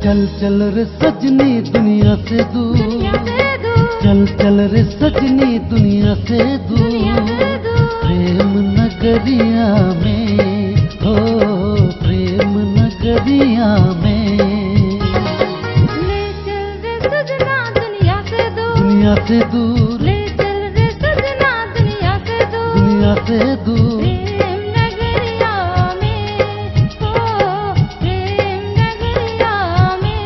चल चल रे सजनी दुनिया से दूर, चल चल रे सजनी दुनिया से दूर, प्रेम नगरिया में हो, प्रेम नगरिया में। ले चल रे सजना दुनिया से दूर, दुनिया से दूर, ले चल रे सजना दुनिया से दूर, दुनिया से दूर। प्रेम नगरिया में हो, प्रेम नगरिया में।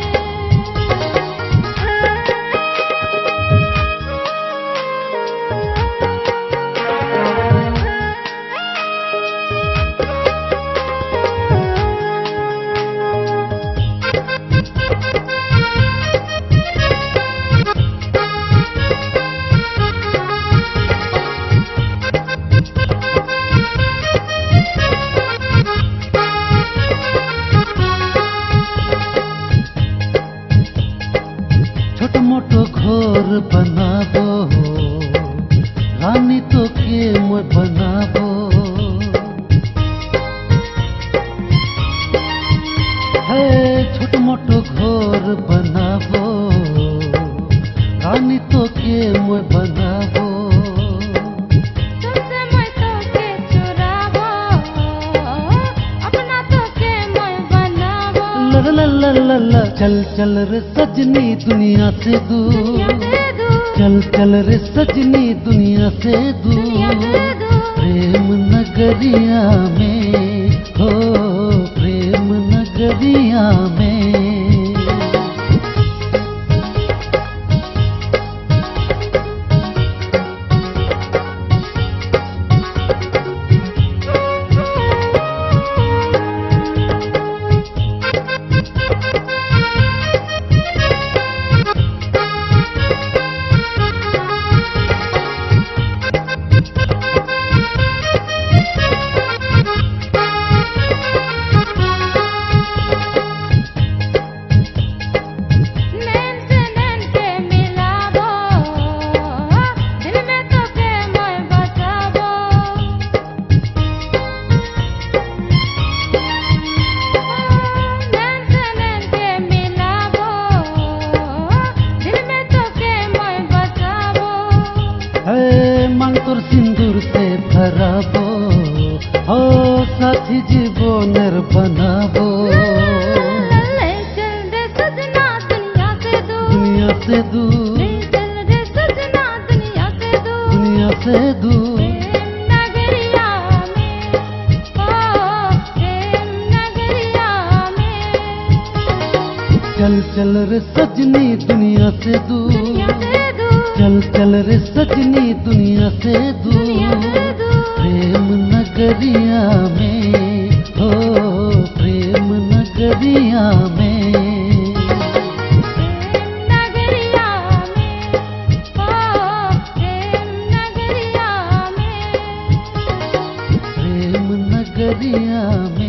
छोटो मोटो घोर बनाबो, रानी तो के मोय बनाबो। हे छोटो मोटो घोर बनाबो, रानी तो के मोय बनाबो। तुमसे मैं तो के चुराबो, अपना तो के मैं बनाबो। ला ला ला ला ला, चल चल रे सजनी दुनिया से दूर, दुनिया से दूर, चल चल रे सजनी दुनिया से दुनिया दूर, से दूर। प्रेम नगरिया में हो, प्रेम नगरिया में। नैन से नैन के मिलाबो, दिल में तो के मैं बसाबो। नैन से नैन के मिलाबो, दिल में तो के मैं बसाबो। है मांग तोर सिंदूर से भराबो, हो साथी जीवनेर बनाबो। ले चल रे सजना दुनिया से दूर, दुनिया से दूर, ले चल रे सजना दुनिया से दूर, दुनिया से दूर। प्रेम नगरिया में हो, प्रेम नगरिया में। चल चल रे सजनी दुनिया से दूर, दुनिया से दूर, चल चल रे सजनी दुनिया से दुनिया दूर, से दूर। प्रेम नगरिया में हो, प्रेम नगरिया में। प्रेम नगरिया में हो, प्रेम नगरिया में। प्रेम नगरिया में।